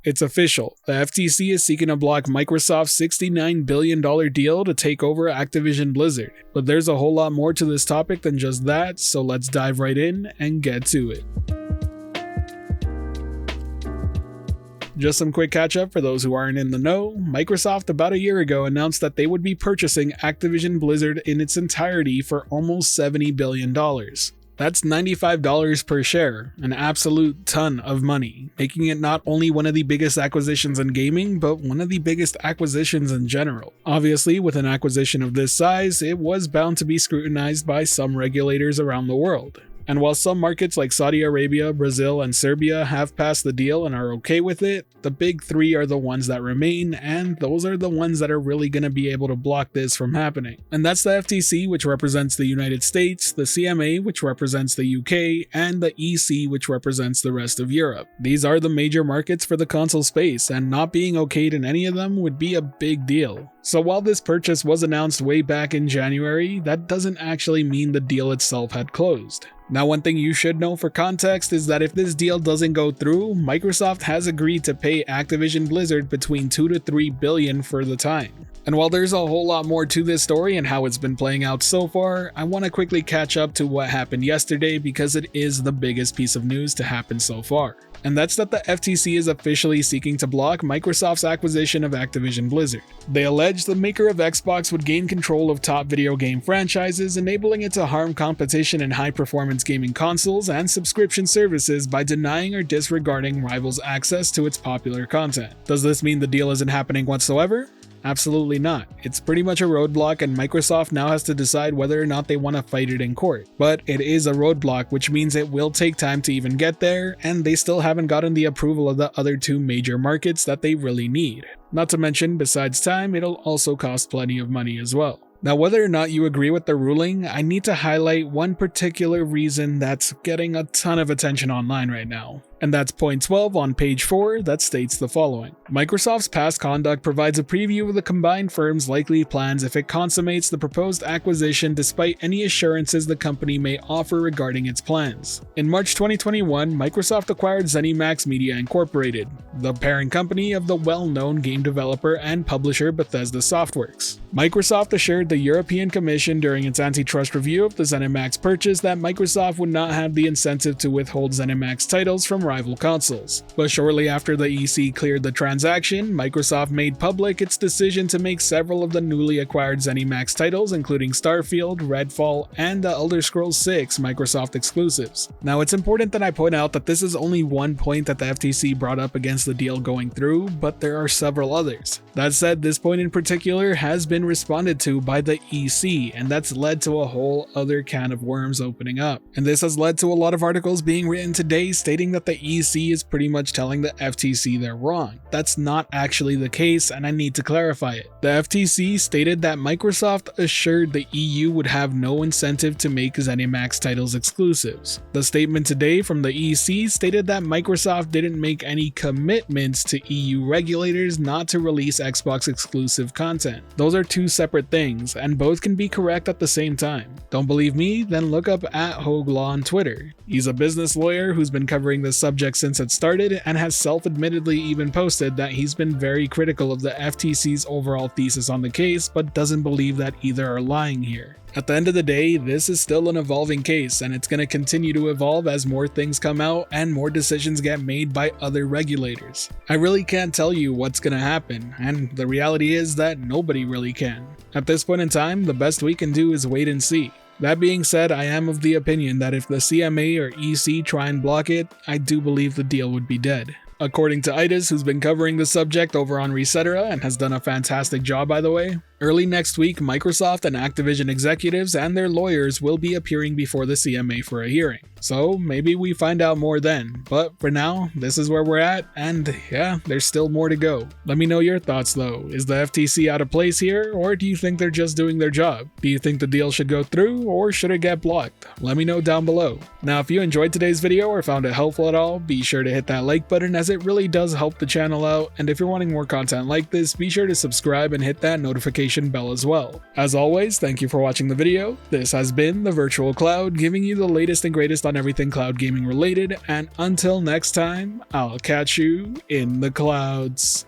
It's official. The FTC is seeking to block Microsoft's $69 billion deal to take over Activision Blizzard. But there's a whole lot more to this topic than just that, so let's dive right in and get to it. Just some quick catch up for those who aren't in the know. Microsoft about a year ago announced that they would be purchasing Activision Blizzard in its entirety for almost $70 billion. That's $95 per share, an absolute ton of money, making it not only one of the biggest acquisitions in gaming, but one of the biggest acquisitions in general. Obviously, with an acquisition of this size, it was bound to be scrutinized by some regulators around the world. And while some markets like Saudi Arabia, Brazil, and Serbia have passed the deal and are okay with it, the big three are the ones that remain, and those are the ones that are really going to be able to block this from happening. And that's the FTC, which represents the United States, the CMA, which represents the UK, and the EC, which represents the rest of Europe. These are the major markets for the console space, and not being okayed in any of them would be a big deal. So while this purchase was announced way back in January, that doesn't actually mean the deal itself had closed. Now, one thing you should know for context is that if this deal doesn't go through, Microsoft has agreed to pay Activision Blizzard between $2 to $3 billion for the time. And while there's a whole lot more to this story and how it's been playing out so far, I want to quickly catch up to what happened yesterday because it is the biggest piece of news to happen so far. And that's that the FTC is officially seeking to block Microsoft's acquisition of Activision Blizzard. They allege the maker of Xbox would gain control of top video game franchises, enabling it to harm competition in high-performance gaming consoles and subscription services by denying or disregarding rivals' access to its popular content. Does this mean the deal isn't happening whatsoever? Absolutely not. It's pretty much a roadblock, and Microsoft now has to decide whether or not they want to fight it in court. But it is a roadblock, which means it will take time to even get there, and they still haven't gotten the approval of the other two major markets that they really need. Not to mention, besides time, it'll also cost plenty of money as well. Now, whether or not you agree with the ruling, I need to highlight one particular reason that's getting a ton of attention online right now. And that's point 12 on page 4 that states the following. Microsoft's past conduct provides a preview of the combined firm's likely plans if it consummates the proposed acquisition despite any assurances the company may offer regarding its plans. In March 2021, Microsoft acquired ZeniMax Media Incorporated, the parent company of the well-known game developer and publisher Bethesda Softworks. Microsoft assured the European Commission during its antitrust review of the ZeniMax purchase that Microsoft would not have the incentive to withhold ZeniMax titles from rival consoles. But shortly after the EC cleared the transaction, Microsoft made public its decision to make several of the newly acquired ZeniMax titles, including Starfield, Redfall, and the Elder Scrolls 6 Microsoft exclusives. Now, it's important that I point out that this is only one point that the FTC brought up against the deal going through, but there are several others. That said, this point in particular has been responded to by the EC, and that's led to a whole other can of worms opening up. And this has led to a lot of articles being written today stating that the EC is pretty much telling the FTC they're wrong. That's not actually the case, and I need to clarify it. The FTC stated that Microsoft assured the EU would have no incentive to make ZeniMax titles exclusives. The statement today from the EC stated that Microsoft didn't make any commitments to EU regulators not to release Xbox exclusive content. Those are two separate things, and both can be correct at the same time. Don't believe me? Then look up @HoagLaw on Twitter. He's a business lawyer who's been covering this subject since it started and has self-admittedly even posted that he's been very critical of the FTC's overall thesis on the case, but doesn't believe that either are lying here. At the end of the day, this is still an evolving case, and it's going to continue to evolve as more things come out and more decisions get made by other regulators. I really can't tell you what's going to happen, and the reality is that nobody really can. At this point in time, the best we can do is wait and see. That being said, I am of the opinion that if the CMA or EC try and block it, I do believe the deal would be dead. According to Itis, who's been covering the subject over on Resetera and has done a fantastic job by the way, early next week, Microsoft and Activision executives and their lawyers will be appearing before the CMA for a hearing. So maybe we find out more then, but for now, this is where we're at, and yeah, there's still more to go. Let me know your thoughts though. Is the FTC out of place here, or do you think they're just doing their job? Do you think the deal should go through, or should it get blocked? Let me know down below. Now, if you enjoyed today's video or found it helpful at all, be sure to hit that like button as it really does help the channel out, and if you're wanting more content like this, be sure to subscribe and hit that notification notification bell as well. As always, thank you for watching the video. This has been the Virtual Cloud, giving you the latest and greatest on everything cloud gaming related, and until next time, I'll catch you in the clouds.